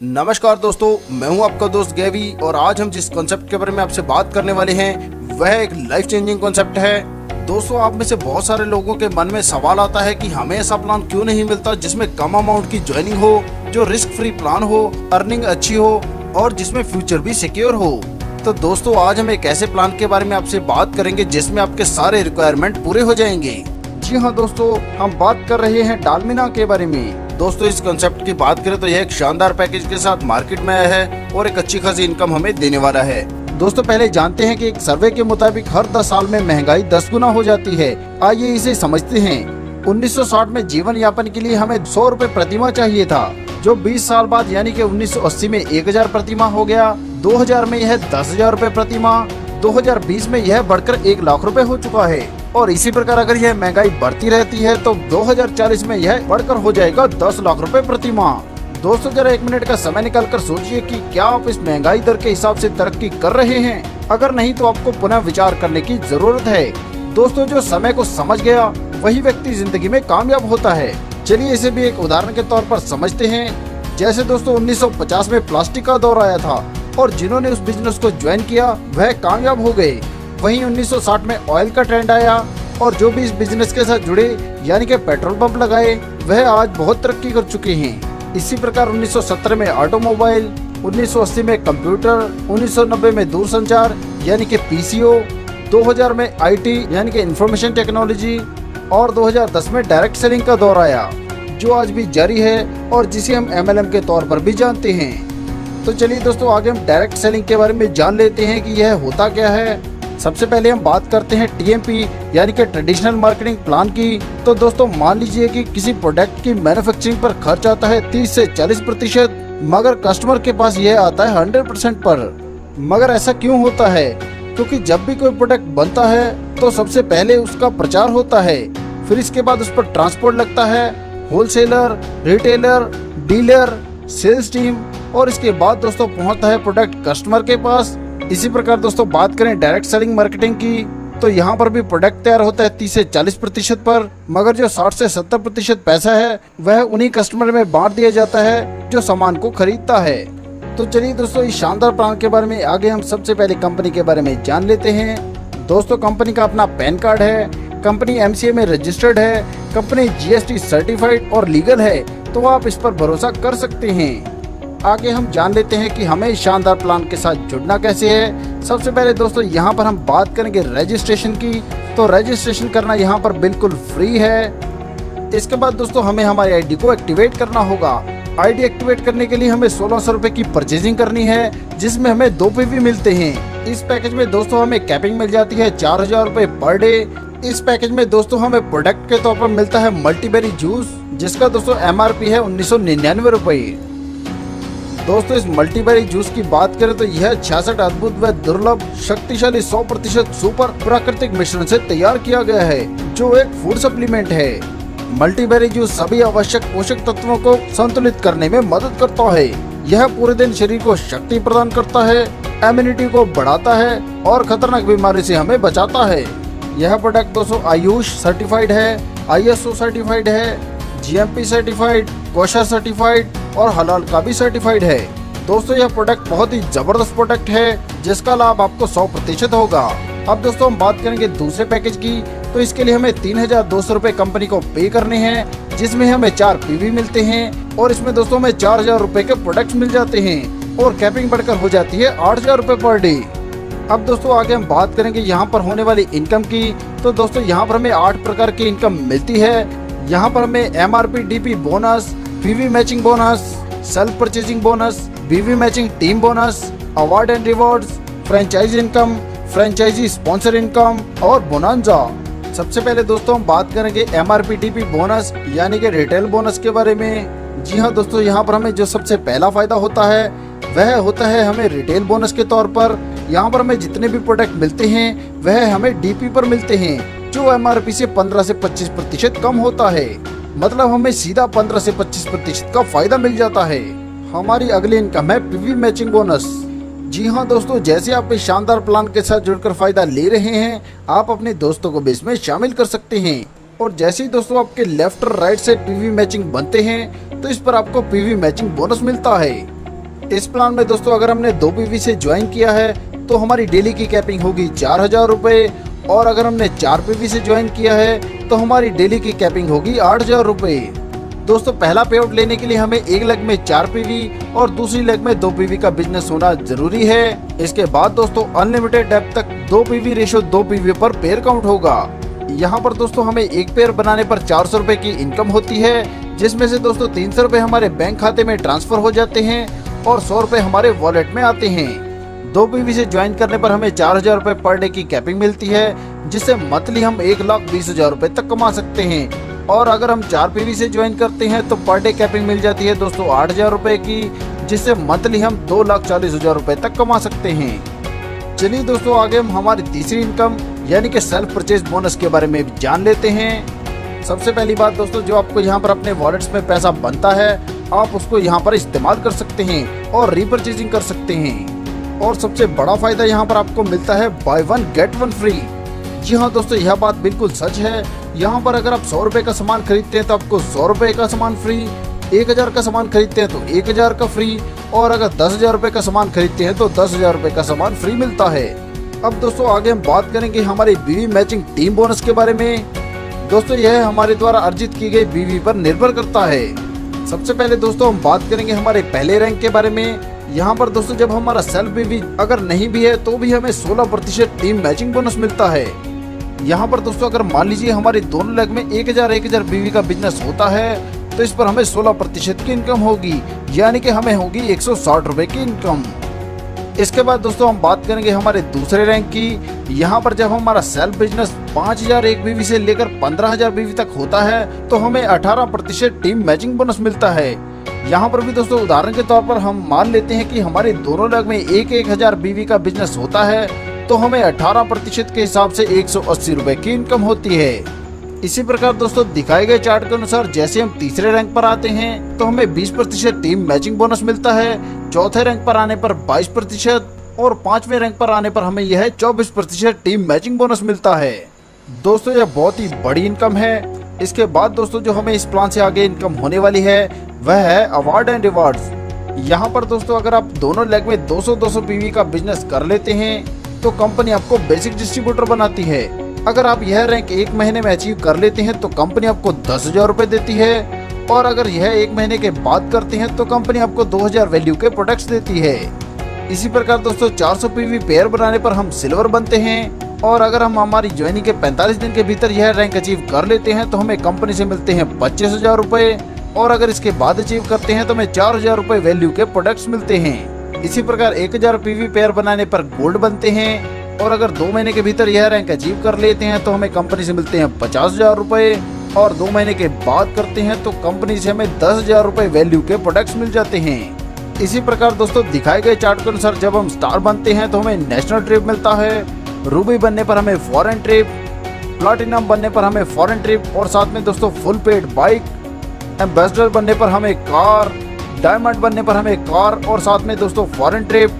नमस्कार दोस्तों, मैं हूं आपका दोस्त गैवी और आज हम जिस कॉन्सेप्ट के बारे में आपसे बात करने वाले हैं वह एक लाइफ चेंजिंग कॉन्सेप्ट है। दोस्तों, आप में से बहुत सारे लोगों के मन में सवाल आता है कि हमें ऐसा प्लान क्यों नहीं मिलता जिसमें कम अमाउंट की ज्वाइनिंग हो, जो रिस्क फ्री प्लान हो, अर्निंग अच्छी हो और जिसमें फ्यूचर भी सिक्योर हो। तो दोस्तों, आज हम एक ऐसे प्लान के बारे में आपसे बात करेंगे जिसमें आपके सारे रिक्वायरमेंट पूरे हो जाएंगे। जी हाँ दोस्तों, हम बात कर रहे हैं डालमिना के बारे में। दोस्तों, इस कंसेप्ट की बात करें तो यह एक शानदार पैकेज के साथ मार्केट में आया है और एक अच्छी खासी इनकम हमें देने वाला है। दोस्तों, पहले जानते हैं कि एक सर्वे के मुताबिक हर 10 साल में महंगाई 10 गुना हो जाती है। आइए इसे समझते हैं। 1960 में जीवन यापन के लिए हमें 100 रुपए प्रति माह चाहिए था, जो 20 साल बाद यानी कि 1980 में 1000 प्रति माह हो गया। 2000 में यह 10,000 रुपए प्रति माह, 2020 में यह बढ़कर 1 लाख रुपए हो चुका है। और इसी प्रकार अगर यह महंगाई बढ़ती रहती है तो 2040 में यह बढ़कर हो जाएगा 10 लाख रुपए प्रति माह। दोस्तों, जरा 1 मिनट का समय निकालकर सोचिए कि क्या आप इस महंगाई दर के हिसाब से तरक्की कर रहे हैं। अगर नहीं तो आपको पुनः विचार करने की जरूरत है। दोस्तों, जो समय को समझ गया वही व्यक्ति जिंदगी में कामयाब होता है। चलिए इसे भी एक उदाहरण के तौर पर समझते हैं। जैसे दोस्तों 1950 में प्लास्टिक का दौर आया था और जिन्होंने उस बिजनेस को ज्वाइन किया वह कामयाब हो गए। वहीं 1960 में ऑयल का ट्रेंड आया और जो भी इस बिजनेस के साथ जुड़े यानी कि पेट्रोल पंप लगाए वह आज बहुत तरक्की कर चुके हैं। इसी प्रकार 1970 में ऑटोमोबाइल, 1980 में कंप्यूटर, 1990 में दूरसंचार यानी कि पीसीओ, 2000 में आईटी यानी कि इंफॉर्मेशन टेक्नोलॉजी और 2010 में डायरेक्ट सेलिंग का दौर आया, जो आज भी जारी है और जिसे हम MLM के तौर पर भी जानते हैं। तो चलिए दोस्तों, आगे हम डायरेक्ट सेलिंग के बारे में जान लेते हैं कि यह होता क्या है। सबसे पहले हम बात करते हैं TMP यानी कि ट्रेडिशनल मार्केटिंग प्लान की। तो दोस्तों, मान लीजिए कि किसी प्रोडक्ट की मैन्युफैक्चरिंग पर खर्च आता है 30 से 40%, मगर कस्टमर के पास यह आता है 100% पर। मगर ऐसा क्यों होता है? क्योंकि जब भी कोई प्रोडक्ट बनता है तो सबसे पहले उसका प्रचार होता है, फिर इसके बाद उस पर ट्रांसपोर्ट लगता है, wholesaler, retailer, dealer, sales team और इसके बाद दोस्तों पहुंचता है प्रोडक्ट कस्टमर के पास। इसी प्रकार दोस्तों बात करें डायरेक्ट सेलिंग मार्केटिंग की, तो यहाँ पर भी प्रोडक्ट तैयार होता है 30 से 40% पर, मगर जो 60 से 70% पैसा है वह उन्हीं कस्टमर में बांट दिया जाता है जो सामान को खरीदता है। तो चलिए दोस्तों, इस शानदार प्लान के बारे में आगे हम सबसे पहले कंपनी के बारे में जान लेते हैं। दोस्तों, कंपनी का अपना पैन कार्ड है, कंपनी MCA में रजिस्टर्ड है, कंपनी GST सर्टिफाइड और लीगल है, तो आप इस पर भरोसा कर सकते हैं। आगे हम जान लेते हैं कि हमें इस शानदार प्लान के साथ जुड़ना कैसे है। सबसे पहले दोस्तों यहाँ पर हम बात करेंगे रजिस्ट्रेशन की। तो रजिस्ट्रेशन करना यहाँ पर बिल्कुल फ्री है। इसके बाद दोस्तों हमें हमारी ID को एक्टिवेट करना होगा। ID एक्टिवेट करने के लिए हमें 1600 रुपए की परचेजिंग करनी है, जिसमें हमें 2 PV मिलते हैं। इस पैकेज में दोस्तों हमें कैपिंग मिल जाती है 4000 रुपए पर डे। इस पैकेज में दोस्तों हमें प्रोडक्ट के तौर पर मिलता है मल्टीबेरी जूस, जिसका दोस्तों MRP है 1999 रुपए। दोस्तों, इस मल्टीबेरी जूस की बात करें तो यह 66 अद्भुत व दुर्लभ शक्तिशाली 100% सुपर प्राकृतिक मिश्रण से तैयार किया गया है, जो एक फूड सप्लीमेंट है। मल्टीबेरी जूस सभी आवश्यक पोषक तत्वों को संतुलित करने में मदद करता है। यह पूरे दिन शरीर को शक्ति प्रदान करता है, इम्यूनिटी को बढ़ाता है और खतरनाक बीमारी से हमें बचाता है। यह प्रोडक्ट दोस्तों आयुष सर्टिफाइड है, ISO सर्टिफाइड है, GMP सर्टिफाइड, कोशा सर्टिफाइड और हलाल का भी सर्टिफाइड है। दोस्तों, यह प्रोडक्ट बहुत ही जबरदस्त प्रोडक्ट है जिसका लाभ आपको 100% होगा। अब दोस्तों हम बात करेंगे दूसरे पैकेज की। तो इसके लिए हमें 3200 रुपए कंपनी को पे करने हैं, जिसमें हमें 4 PV मिलते हैं और इसमें दोस्तों हमें 4000 रुपए के प्रोडक्ट्स मिल जाते हैं और कैपिंग बढ़कर हो जाती है 8000 रुपए पर डे। अब दोस्तों आगे हम बात करेंगे यहाँ पर होने वाली इनकम की। तो दोस्तों यहाँ पर हमें 8 प्रकार की इनकम मिलती है। यहाँ पर हमें MRP DP bonus, PV matching bonus, self purchasing bonus, PV matching team bonus, award and rewards, franchise income, franchisee sponsor income और बोनांजा। सबसे पहले दोस्तों हम बात करेंगे MRP DP बोनस यानी कि रिटेल बोनस के बारे में। जी हाँ दोस्तों, यहाँ पर हमें जो सबसे पहला फायदा होता है वह होता है हमें रिटेल बोनस के तौर पर। यहाँ पर हमें जितने भी प्रोडक्ट मिलते हैं वह हमें DP पर मिलते हैं, जो MRP से 15 से 25% कम होता है। मतलब हमें सीधा 15 से 25% का फायदा मिल जाता है। हमारी अगली इनकम है PV मैचिंग बोनस। जी हाँ दोस्तों, जैसे आप इस शानदार प्लान के साथ जुड़कर फायदा ले रहे हैं, आप अपने दोस्तों को भी इसमें शामिल कर सकते हैं। और जैसे ही दोस्तों आपके लेफ्ट और राइट से PV मैचिंग बनते हैं तो इस पर आपको PV मैचिंग बोनस मिलता है। इस प्लान में दोस्तों अगर हमने 2 पीवी से ज्वाइन किया है तो हमारी डेली की कैपिंग होगी 4000 रुपए, और अगर हमने 4 पीवी से ज्वाइन किया है तो हमारी डेली की कैपिंग होगी 8000 रुपए। दोस्तों पहला पे आउट लेने के लिए हमें एक लेग में 4 पीवी और दूसरी लेग में 2 पीवी का बिजनेस होना जरूरी है। इसके बाद दोस्तों अनलिमिटेड डेप्थ तक 2 पीवी रेशो 2 पीवी पर पेयर काउंट होगा। यहाँ पर दोस्तों हमें एक पेयर बनाने पर 400 रुपए की इनकम होती है, जिसमें से दोस्तों 300 रुपए हमारे बैंक खाते में ट्रांसफर हो जाते हैं और 100 रुपए हमारे वॉलेट में आते हैं। 2 पीवी से ज्वाइन करने पर हमें 4000 रुपए पर डे की कैपिंग मिलती है, जिससे मंथली हम 1,20,000 रुपए तक कमा सकते हैं। और अगर हम 4 पीवी से ज्वाइन करते हैं तो पर डे कैपिंग मिल जाती है दोस्तों 8000 रुपए की, जिससे मंथली हम 2,40,000 रुपए तक कमा सकते हैं। चलिए दोस्तों आगे हम हमारी तीसरी इनकम यानी कि सेल्फ परचेज बोनस के बारे में भी जान लेते हैं। सबसे पहली बात दोस्तों, जो आपको यहाँ पर अपने वॉलेट्स में पैसा बनता है आप उसको यहाँ पर इस्तेमाल कर सकते हैं और रीपरचेजिंग कर सकते हैं। और सबसे बड़ा फायदा यहाँ पर आपको मिलता है बाय 1 गेट 1 फ्री। जी हाँ दोस्तों, यह बात बिल्कुल सच है। यहाँ पर अगर आप 100 रुपए का सामान खरीदते हैं तो आपको 100 रुपए का सामान फ्री, 1000 का सामान खरीदते हैं तो 1000 का फ्री, और अगर 10,000 रुपए का सामान खरीदते हैं तो 10,000 रुपए का सामान फ्री मिलता है। अब दोस्तों आगे हम बात करेंगे हमारी बीवी मैचिंग टीम बोनस के बारे में। दोस्तों यह हमारे द्वारा अर्जित की गई बीवी पर निर्भर करता है। सबसे पहले दोस्तों हम बात करेंगे हमारे पहले रैंक के बारे में। यहाँ पर दोस्तों जब हमारा सेल्फ बीवी अगर नहीं भी है तो भी हमें 16% टीम मैचिंग बोनस मिलता है। यहाँ पर दोस्तों अगर मान लीजिए हमारे दोनों लेग में 1000 बीवी का बिजनेस होता है तो इस पर हमें 16% की इनकम होगी, यानी कि हमें होगी 160 रुपए की इनकम। इसके बाद दोस्तों हम बात करेंगे हमारे दूसरे रैंक की। यहाँ पर जब हमारा सेल्फ बिजनेस 5001 बीवी से लेकर 15,000 बीवी तक होता है तो हमें 18% टीम मैचिंग बोनस मिलता है। यहाँ पर भी दोस्तों उदाहरण के तौर पर हम मान लेते हैं कि हमारे दोनों लेग में 1,000 बीवी का बिजनेस होता है तो हमें 18% के हिसाब से 180 रुपए की इनकम होती है। इसी प्रकार दोस्तों दिखाए गए चार्ट के अनुसार जैसे हम तीसरे रैंक पर आते हैं तो हमें 20% टीम मैचिंग बोनस मिलता है, चौथे रैंक पर आने पर 22% और 5वें रैंक पर आने पर हमें यह 24% टीम मैचिंग बोनस मिलता है। दोस्तों यह बहुत ही बड़ी इनकम है। इसके बाद दोस्तों जो हमें इस प्लान से आगे इनकम होने वाली है वह है अवार्ड एंड रिवार्ड्स। यहाँ पर दोस्तों अगर आप दोनों लेग में 200 पीवी का बिजनेस कर लेते हैं तो कंपनी आपको बेसिक डिस्ट्रीब्यूटर बनाती है। अगर आप यह रैंक 1 महीने में अचीव कर लेते हैं तो कंपनी आपको 10,000 रुपए देती है, और अगर यह 1 महीने के बाद करते हैं तो कंपनी आपको 2000 वैल्यू के प्रोडक्ट्स देती है। इसी प्रकार दोस्तों 400 पीवी पेयर बनाने पर हम सिल्वर बनते हैं, और अगर हम हमारी ज्वाइनिंग के 45 दिन के भीतर यह रैंक अचीव कर लेते हैं तो हमें कंपनी से मिलते हैं 25,000 रुपए, और अगर इसके बाद अचीव करते हैं तो हमें 4,000 रुपए वैल्यू के प्रोडक्ट्स मिलते हैं। इसी प्रकार 1000 पीवी पेयर बनाने पर गोल्ड बनते हैं, और अगर 2 महीने के भीतर यह रैंक अचीव कर लेते हैं तो हमें कंपनी से मिलते हैं 50,000 रुपए, और 2 महीने के बाद करते हैं तो कंपनी से हमें 10,000 रुपए वैल्यू के प्रोडक्ट्स मिल जाते हैं। इसी प्रकार दोस्तों दिखाए गए चार्ट के अनुसार जब हम स्टार बनते हैं तो हमें नेशनल ट्रिप मिलता है, रूबी बनने पर हमें फॉरेन ट्रिप, प्लाटिनम बनने पर हमें फॉरेन ट्रिप, और साथ में दोस्तों फुल पेड बाइक, एम्बेसडर बनने पर हमें कार, डायमंड बनने पर हमें कार और साथ में दोस्तों फॉरेन ट्रिप,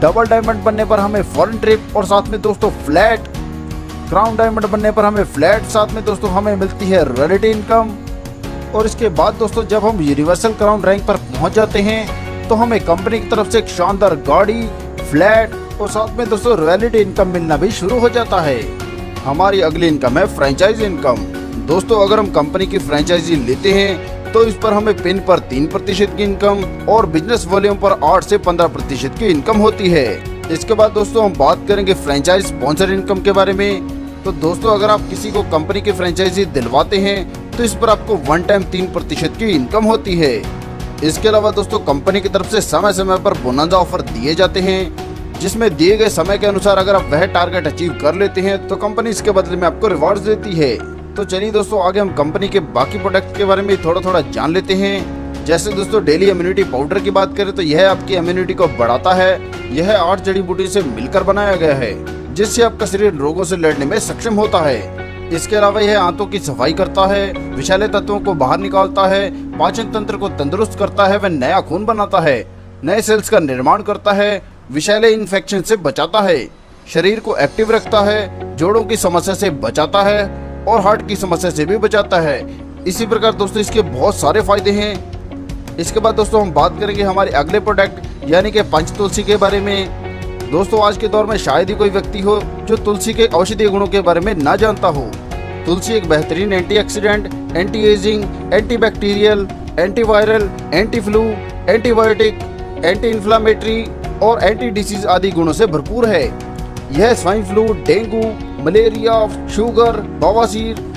डबल डायमंड बनने पर हमें फॉरेन ट्रिप और साथ में दोस्तों फ्लैट, क्राउन डायमंड बनने पर हमें फ्लैट, साथ में दोस्तों हमें मिलती है रॉयल्टी इनकम। और इसके बाद दोस्तों जब हम यूनिवर्सल क्राउन रैंक पर पहुंच जाते हैं तो हमें कंपनी की तरफ से एक शानदार गाड़ी, फ्लैट और साथ में दोस्तों रॉयल्टी इनकम मिलना भी शुरू हो जाता है। हमारी अगली इनकम है फ्रेंचाइजी इनकम। दोस्तों अगर हम कंपनी की फ्रेंचाइजी लेते हैं तो इस पर हमें पिन पर 3% की इनकम और बिजनेस वॉल्यूम पर 8 से 15% की इनकम होती है। इसके बाद दोस्तों हम बात करेंगे फ्रेंचाइज स्पॉन्सर इनकम के बारे में। तो दोस्तों अगर आप किसी को कंपनी की फ्रेंचाइजी दिलवाते हैं तो इस पर आपको 1 टाइम 3% की इनकम होती है। इसके अलावा दोस्तों कंपनी की तरफ से समय समय पर बोनस ऑफर दिए जाते हैं, जिसमें दिए गए समय के अनुसार अगर आप वह टारगेट अचीव कर लेते हैं तो कंपनी इसके बदले में आपको रिवॉर्ड्स देती है। तो चलिए दोस्तों आगे हम कंपनी के बाकी प्रोडक्ट के बारे में थोड़ा जान लेते हैं। जैसे दोस्तों डेली इम्यूनिटी पाउडर की बात करें तो यह आपकी इम्यूनिटी को बढ़ाता है। यह 8 जड़ी बूटी से मिलकर बनाया गया है, जिससे आपका शरीर रोगों से लड़ने में सक्षम होता है। इसके अलावा यह आंतों की सफाई करता है, विषैले तत्वों को बाहर निकालता है, पाचन तंत्र को तंदुरुस्त करता है, वह नया खून बनाता है, नए सेल्स का निर्माण करता है, विषैले इन्फेक्शन से बचाता है, शरीर को एक्टिव रखता है, जोड़ों की समस्या से बचाता है और हार्ट की समस्या से भी बचाता है। इसी प्रकार दोस्तों इसके बहुत सारे फायदे हैं। इसके बाद दोस्तों हम बात करेंगे हमारे अगले प्रोडक्ट यानी कि पंच तुलसी के बारे में। दोस्तों आज के दौर में शायद ही कोई व्यक्ति हो जो तुलसी के औषधीय गुणों के बारे में ना जानता हो। तुलसी एक बेहतरीन antioxidant, anti ageing, antibacterial, antiviral, anti flu, antibiotic, anti inflammatory और एंटी डिसीज आदि गुणों से भरपूर है। यह swine flu, dengue, malaria, sugar, बवासीर,